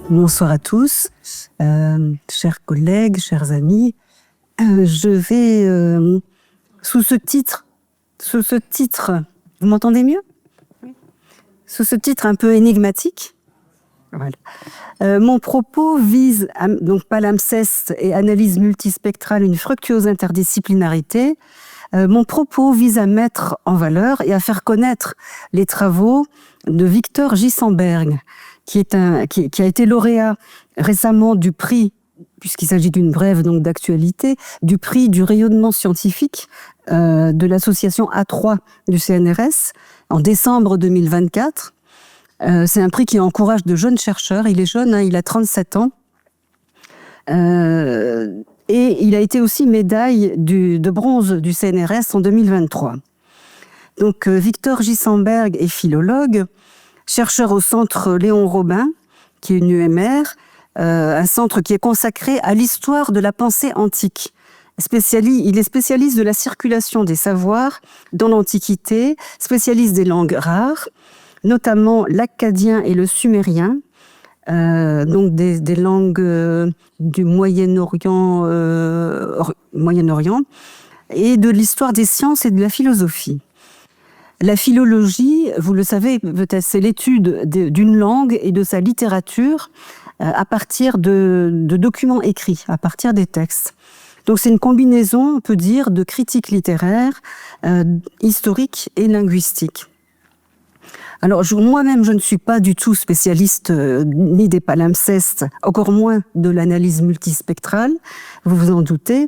Bonsoir à tous, chers collègues, chers amis. Je vais, sous ce titre, vous m'entendez mieux ? Oui. Sous ce titre un peu énigmatique, voilà. Mon propos vise, donc palimpseste et analyse multispectrale, une fructueuse interdisciplinarité. Mon propos vise à mettre en valeur et à faire connaître les travaux de Victor Gissemberg, qui a été lauréat récemment du prix, puisqu'il s'agit d'une brève donc d'actualité, du prix du rayonnement scientifique de l'association A3 du CNRS en décembre 2024. C'est un prix qui encourage de jeunes chercheurs. Il est jeune, il a 37 ans. Et il a été aussi médaille de bronze du CNRS en 2023. Donc Victor Gissemberg est philologue, chercheur au centre Léon Robin, qui est une UMR, un centre qui est consacré à l'histoire de la pensée antique. Il est spécialiste de la circulation des savoirs dans l'Antiquité, spécialiste des langues rares, notamment l'akkadien et le sumérien, donc des langues du Moyen-Orient, et de l'histoire des sciences et de la philosophie. La philologie, vous le savez, peut-être, c'est l'étude d'une langue et de sa littérature à partir de documents écrits, à partir des textes. Donc c'est une combinaison, on peut dire, de critique littéraire, historique et linguistique. Alors moi-même, je ne suis pas du tout spécialiste ni des palimpsestes, encore moins de l'analyse multispectrale, vous vous en doutez.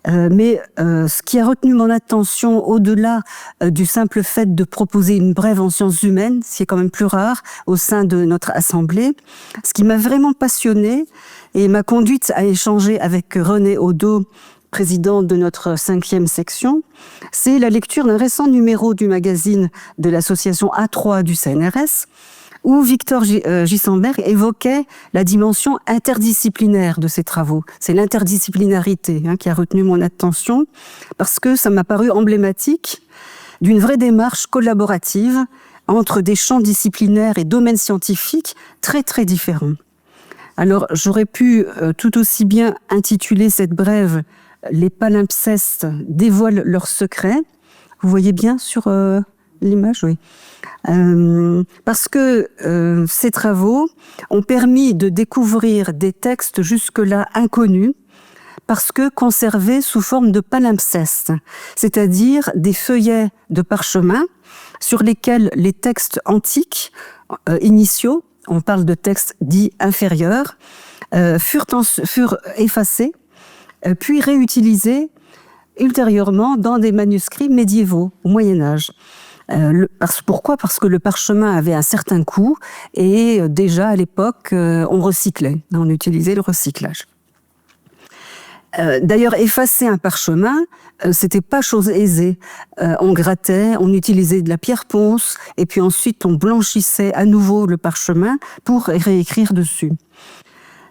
Mais ce qui a retenu mon attention au-delà du simple fait de proposer une brève en sciences humaines, ce qui est quand même plus rare au sein de notre assemblée, ce qui m'a vraiment passionnée et m'a conduite à échanger avec René Audeau, président de notre 5e section, c'est la lecture d'un récent numéro du magazine de l'association A3 du CNRS, où Victor Gissemberg évoquait la dimension interdisciplinaire de ses travaux. C'est l'interdisciplinarité qui a retenu mon attention, parce que ça m'a paru emblématique d'une vraie démarche collaborative entre des champs disciplinaires et domaines scientifiques très très différents. Alors j'aurais pu tout aussi bien intituler cette brève « Les palimpsestes dévoilent leurs secrets ». Vous voyez bien sur l'image, oui. Parce que ces travaux ont permis de découvrir des textes jusque-là inconnus, parce que conservés sous forme de palimpsestes, c'est-à-dire des feuillets de parchemin sur lesquels les textes antiques initiaux, on parle de textes dits inférieurs, furent effacés, puis réutilisés ultérieurement dans des manuscrits médiévaux au Moyen-Âge. Pourquoi ? Parce que le parchemin avait un certain coût et déjà à l'époque, on recyclait, on utilisait le recyclage. D'ailleurs, effacer un parchemin, c'était pas chose aisée. On grattait, on utilisait de la pierre ponce et puis ensuite on blanchissait à nouveau le parchemin pour réécrire dessus.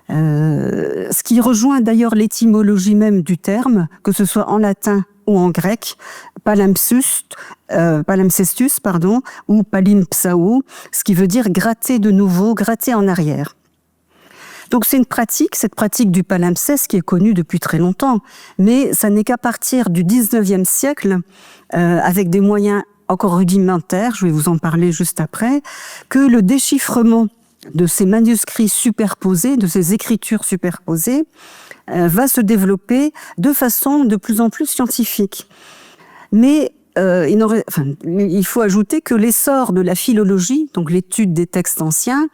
Ce qui rejoint d'ailleurs l'étymologie même du terme, que ce soit en latin ou en grec, palimpsestus, ou palimpsao, ce qui veut dire gratter de nouveau, gratter en arrière. Donc c'est cette pratique du palimpseste qui est connue depuis très longtemps, mais ça n'est qu'à partir du 19e siècle, avec des moyens encore rudimentaires, je vais vous en parler juste après, que le déchiffrement de ces manuscrits superposés, de ces écritures superposées, va se développer de façon de plus en plus scientifique. Mais il faut ajouter que l'essor de la philologie, donc l'étude des textes anciens,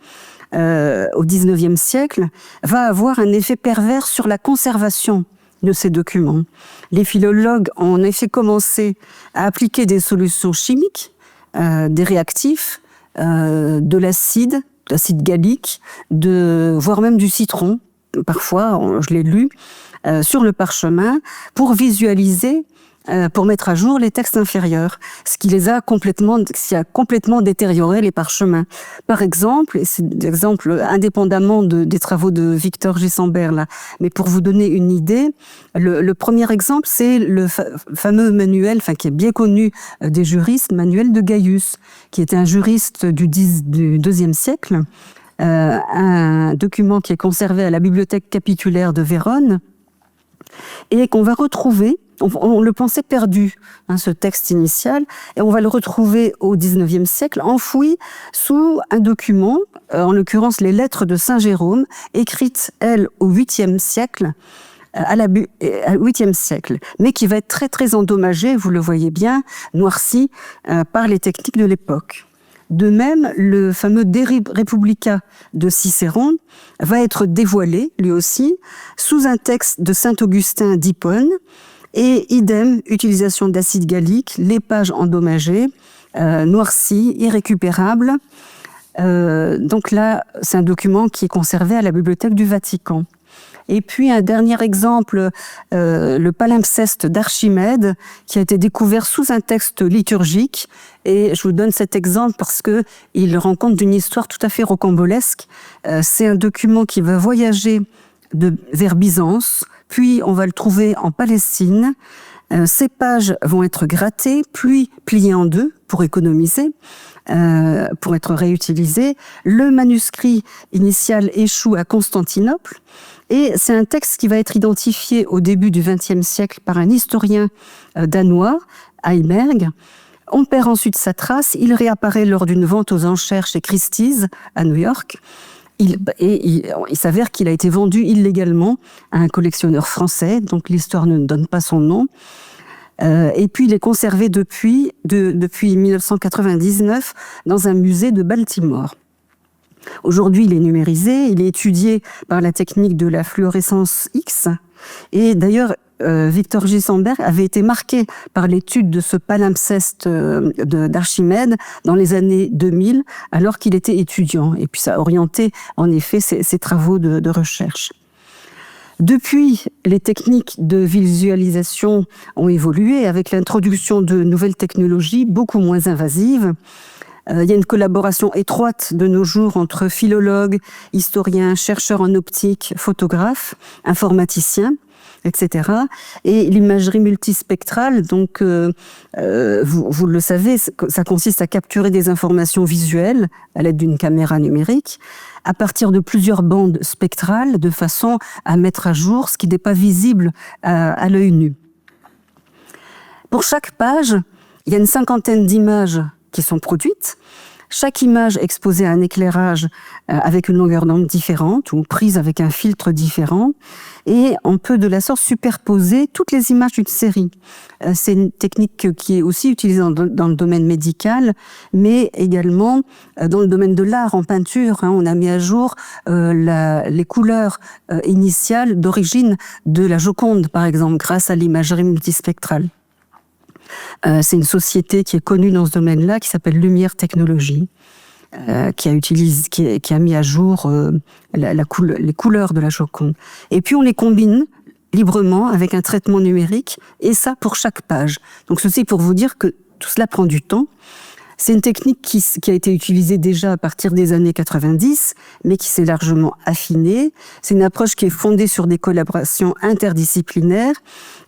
au XIXe siècle, va avoir un effet pervers sur la conservation de ces documents. Les philologues ont en effet commencé à appliquer des solutions chimiques, des réactifs, de l'acide gallique, voire même du citron, parfois, je l'ai lu, sur le parchemin, pour visualiser pour mettre à jour les textes inférieurs, ce qui a complètement détérioré les parchemins. Par exemple, et c'est l'exemple indépendamment des travaux de Victor Gisembert là, mais pour vous donner une idée, le premier exemple, c'est le fameux manuel, qui est bien connu des juristes, manuel de Gaius, qui était un juriste du IIe siècle, un document qui est conservé à la bibliothèque capitulaire de Vérone, et qu'on va retrouver. On le pensait perdu, ce texte initial, et on va le retrouver au XIXe siècle, enfoui sous un document, en l'occurrence les lettres de Saint Jérôme, écrites, elles, au 8e siècle, mais qui va être très très endommagé, vous le voyez bien, noirci par les techniques de l'époque. De même, le fameux De Republica de Cicéron va être dévoilé, lui aussi, sous un texte de saint Augustin d'Hippone, et idem, utilisation d'acide gallique, les pages endommagées, noircies, irrécupérables. Donc là, c'est un document qui est conservé à la bibliothèque du Vatican. Et puis un dernier exemple, le palimpseste d'Archimède, qui a été découvert sous un texte liturgique. Et je vous donne cet exemple parce que il rend compte d'une histoire tout à fait rocambolesque. C'est un document qui va voyager vers Byzance, puis on va le trouver en Palestine. Ces pages vont être grattées, puis pliées en deux pour économiser, pour être réutilisées. Le manuscrit initial échoue à Constantinople. Et c'est un texte qui va être identifié au début du XXe siècle par un historien danois, Heiberg. On perd ensuite sa trace. Il réapparaît lors d'une vente aux enchères chez Christie's à New York. Il s'avère qu'il a été vendu illégalement à un collectionneur français, donc l'histoire ne donne pas son nom. Et puis il est conservé depuis 1999 dans un musée de Baltimore. Aujourd'hui, il est numérisé, il est étudié par la technique de la fluorescence X. Et d'ailleurs, Victor Gisembert avait été marqué par l'étude de ce palimpseste d'Archimède dans les années 2000, alors qu'il était étudiant. Et puis ça a orienté, en effet, ses travaux de recherche. Depuis, les techniques de visualisation ont évolué avec l'introduction de nouvelles technologies beaucoup moins invasives. Il y a une collaboration étroite de nos jours entre philologues, historiens, chercheurs en optique, photographes, informaticiens, etc. Et l'imagerie multispectrale, donc, vous le savez, ça consiste à capturer des informations visuelles à l'aide d'une caméra numérique à partir de plusieurs bandes spectrales de façon à mettre à jour ce qui n'est pas visible à l'œil nu. Pour chaque page, il y a une 50aine d'images qui sont produites. Chaque image exposée à un éclairage avec une longueur d'onde différente ou prise avec un filtre différent. Et on peut de la sorte superposer toutes les images d'une série. C'est une technique qui est aussi utilisée dans le domaine médical, mais également dans le domaine de l'art, en peinture. On a mis à jour les couleurs initiales d'origine de la Joconde, par exemple, grâce à l'imagerie multispectrale. C'est une société qui est connue dans ce domaine-là, qui s'appelle Lumière Technologies, qui a mis à jour les couleurs de la Joconde. Et puis on les combine librement avec un traitement numérique, et ça pour chaque page. Donc ceci pour vous dire que tout cela prend du temps. C'est une technique qui a été utilisée déjà à partir des années 90, mais qui s'est largement affinée. C'est une approche qui est fondée sur des collaborations interdisciplinaires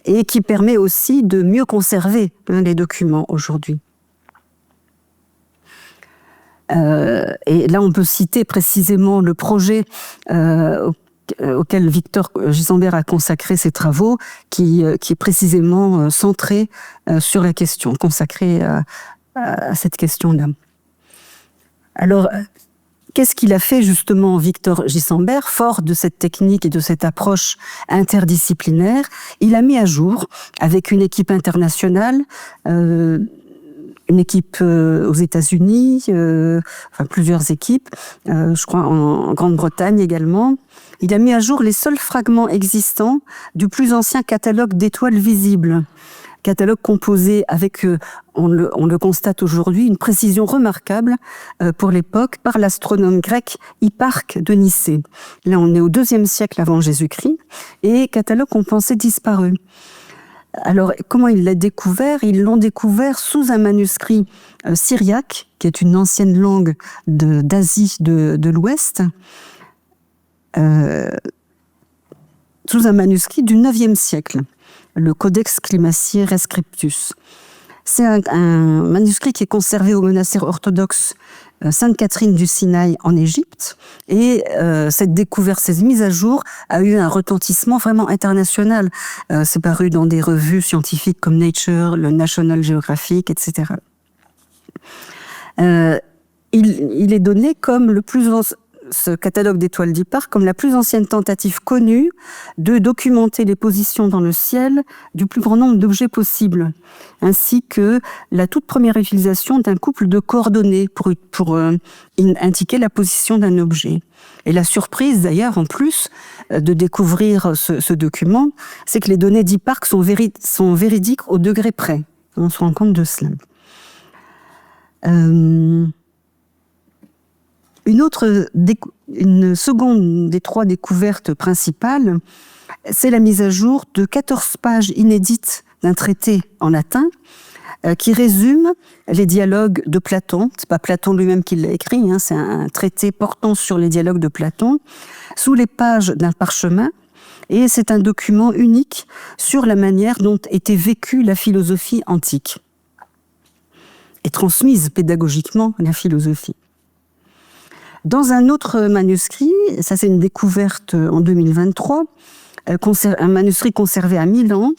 et qui permet aussi de mieux conserver les documents aujourd'hui. Et là, on peut citer précisément le projet auquel Victor Gisembert a consacré ses travaux, qui est précisément centré sur la question, consacré à cette question-là. Alors, qu'est-ce qu'il a fait justement Victor Gisembert, fort de cette technique et de cette approche interdisciplinaire? Il a mis à jour, avec une équipe internationale, une équipe aux États-Unis, plusieurs équipes, je crois en Grande-Bretagne également. Il a mis à jour les seuls fragments existants du plus ancien catalogue d'étoiles visibles. Catalogue composé avec, on le constate aujourd'hui, une précision remarquable pour l'époque par l'astronome grec Hipparque de Nicée. Là, on est au IIe siècle avant Jésus-Christ, et catalogue qu'on pensait disparu. Alors, comment il l'a découvert? Ils l'ont découvert sous un manuscrit syriaque, qui est une ancienne langue d'Asie de l'Ouest, sous un manuscrit du IXe siècle, le Codex Climacier Rescriptus. C'est un manuscrit qui est conservé au monastère orthodoxe Sainte-Catherine du Sinaï en Égypte. Et cette découverte, cette mise à jour, a eu un retentissement vraiment international. C'est paru dans des revues scientifiques comme Nature, le National Geographic, etc. Il est donné comme ce catalogue d'étoiles d'Hipparque comme la plus ancienne tentative connue de documenter les positions dans le ciel du plus grand nombre d'objets possibles, ainsi que la toute première utilisation d'un couple de coordonnées pour indiquer la position d'un objet. Et la surprise d'ailleurs, en plus de découvrir ce document, c'est que les données d'Hipparque sont véridiques au degré près. On se rend compte de cela. Une seconde des 3 découvertes principales, c'est la mise à jour de 14 pages inédites d'un traité en latin qui résume les dialogues de Platon. C'est pas Platon lui-même qui l'a écrit, c'est un traité portant sur les dialogues de Platon, sous les pages d'un parchemin. Et c'est un document unique sur la manière dont était vécue la philosophie antique et transmise pédagogiquement la philosophie. Dans un autre manuscrit, ça c'est une découverte en 2023, un manuscrit conservé à Milan,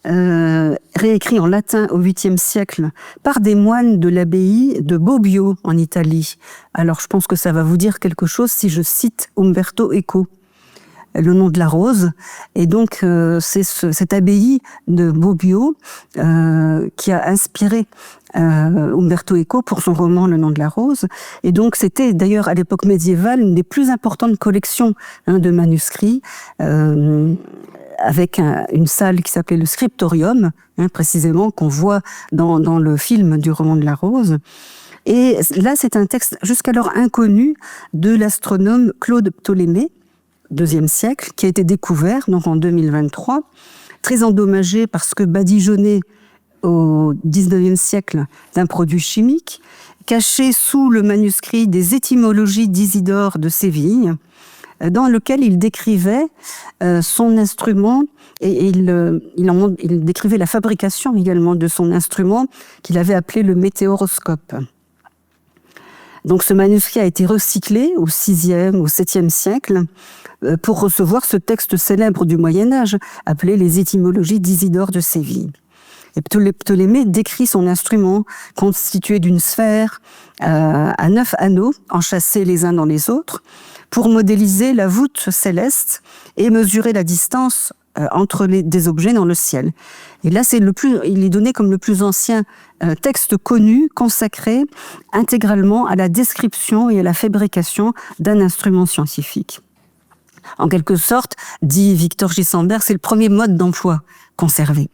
réécrit en latin au 8e siècle par des moines de l'abbaye de Bobbio en Italie. Alors je pense que ça va vous dire quelque chose si je cite Umberto Eco, le nom de la rose. Et donc c'est cette abbaye de Bobbio qui a inspiré Umberto Eco pour son roman Le nom de la rose. Et donc c'était d'ailleurs à l'époque médiévale une des plus importantes collections de manuscrits, avec une salle qui s'appelait le scriptorium, précisément, qu'on voit dans le film du roman de la rose. Et là, c'est un texte jusqu'alors inconnu de l'astronome Claude Ptolémée, IIe siècle, qui a été découvert donc en 2023, très endommagé parce que badigeonné au XIXe siècle d'un produit chimique, caché sous le manuscrit des étymologies d'Isidore de Séville, dans lequel il décrivait son instrument et il décrivait la fabrication également de son instrument qu'il avait appelé le météoroscope. Donc ce manuscrit a été recyclé au VIe, au VIIe siècle pour recevoir ce texte célèbre du Moyen-Âge appelé les étymologies d'Isidore de Séville. Et Ptolémée décrit son instrument constitué d'une sphère à 9 anneaux enchâssés les uns dans les autres pour modéliser la voûte céleste et mesurer la distance entre des objets dans le ciel. Et là, il est donné comme le plus ancien texte connu, consacré intégralement à la description et à la fabrication d'un instrument scientifique. En quelque sorte, dit Victor Gisembert, c'est le premier mode d'emploi conservé.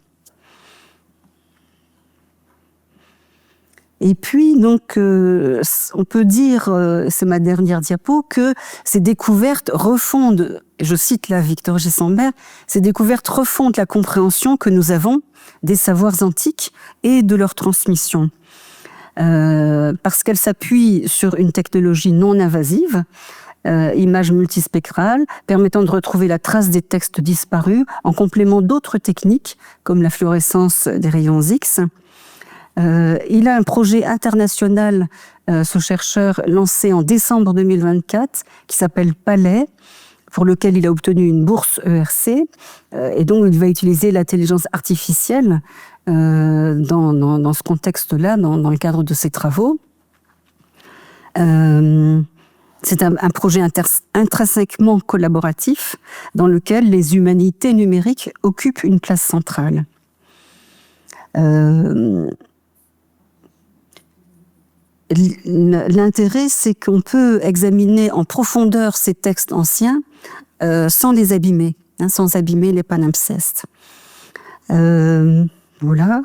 Et puis, donc, on peut dire, c'est ma dernière diapo, que ces découvertes refondent, je cite là Victor Gisembert, ces découvertes refondent la compréhension que nous avons des savoirs antiques et de leur transmission. Parce qu'elles s'appuient sur une technologie non invasive, images multispectrales, permettant de retrouver la trace des textes disparus, en complément d'autres techniques, comme la fluorescence des rayons X. Il a un projet international, ce chercheur, lancé en décembre 2024, qui s'appelle Palais, pour lequel il a obtenu une bourse ERC, et donc il va utiliser l'intelligence artificielle dans ce contexte-là, dans le cadre de ses travaux. C'est un projet intrinsèquement collaboratif, dans lequel les humanités numériques occupent une place centrale. L'intérêt, c'est qu'on peut examiner en profondeur ces textes anciens sans les abîmer, sans abîmer les palimpsestes. Voilà.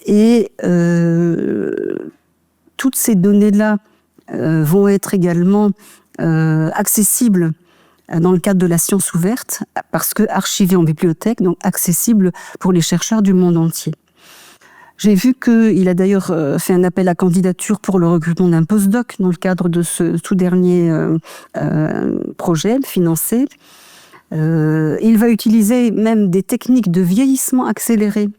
Et toutes ces données-là vont être également accessibles dans le cadre de la science ouverte, parce que archivé en bibliothèque, donc accessible pour les chercheurs du monde entier. J'ai vu qu'il a d'ailleurs fait un appel à candidature pour le recrutement d'un postdoc dans le cadre de ce tout dernier projet financé. Il va utiliser même des techniques de vieillissement accéléré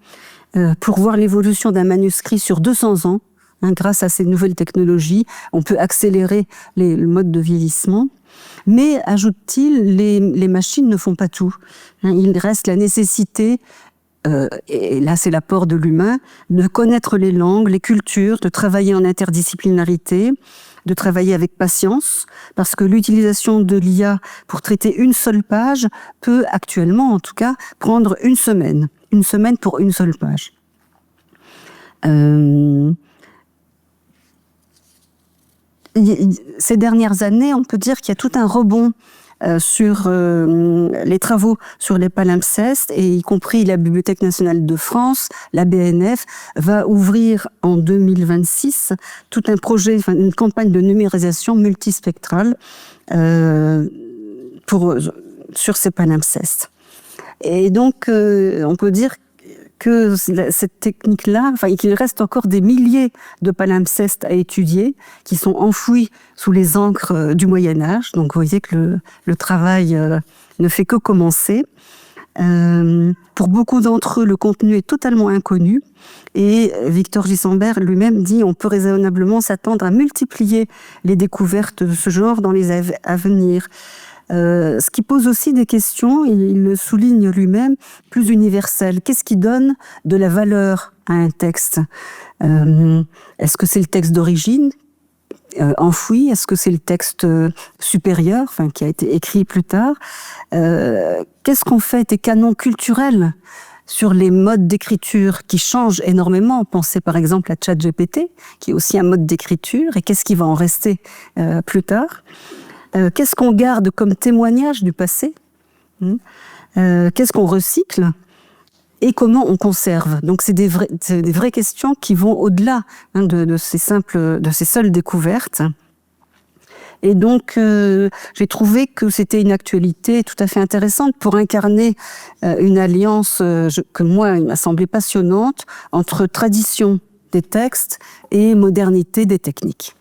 pour voir l'évolution d'un manuscrit sur 200 ans. Grâce à ces nouvelles technologies, on peut accélérer le mode de vieillissement. Mais, ajoute-t-il, les machines ne font pas tout. Il reste la nécessité, et là c'est l'apport de l'humain, de connaître les langues, les cultures, de travailler en interdisciplinarité, de travailler avec patience, parce que l'utilisation de l'IA pour traiter une seule page peut actuellement, en tout cas, prendre une semaine pour une seule page. Ces dernières années, on peut dire qu'il y a tout un rebond sur les travaux sur les palimpsestes, et y compris la Bibliothèque nationale de France, la BNF, va ouvrir en 2026 tout un projet, une campagne de numérisation multispectrale sur ces palimpsestes. Et donc, on peut dire que cette technique-là, qu'il reste encore des milliers de palimpsestes à étudier, qui sont enfouis sous les encres du Moyen-Âge. Donc vous voyez que le travail ne fait que commencer. Pour beaucoup d'entre eux, le contenu est totalement inconnu. Et Victor Gisembert lui-même dit on peut raisonnablement s'attendre à multiplier les découvertes de ce genre dans les années à venir. Ce qui pose aussi des questions, il le souligne lui-même, plus universelles. Qu'est-ce qui donne de la valeur à un texte ? Est-ce que c'est le texte d'origine enfoui ? Est-ce que c'est le texte supérieur, qui a été écrit plus tard ? Qu'est-ce qu'on fait des canons culturels sur les modes d'écriture qui changent énormément? Pensez par exemple à ChatGPT, qui est aussi un mode d'écriture, et qu'est-ce qui va en rester plus tard ? Qu'est-ce qu'on garde comme témoignage du passé ? Qu'est-ce qu'on recycle ? Et comment on conserve ? Donc c'est des vraies questions qui vont au-delà de ces seules découvertes. Et donc j'ai trouvé que c'était une actualité tout à fait intéressante pour incarner une alliance que moi, il m'a semblé passionnante entre tradition des textes et modernité des techniques.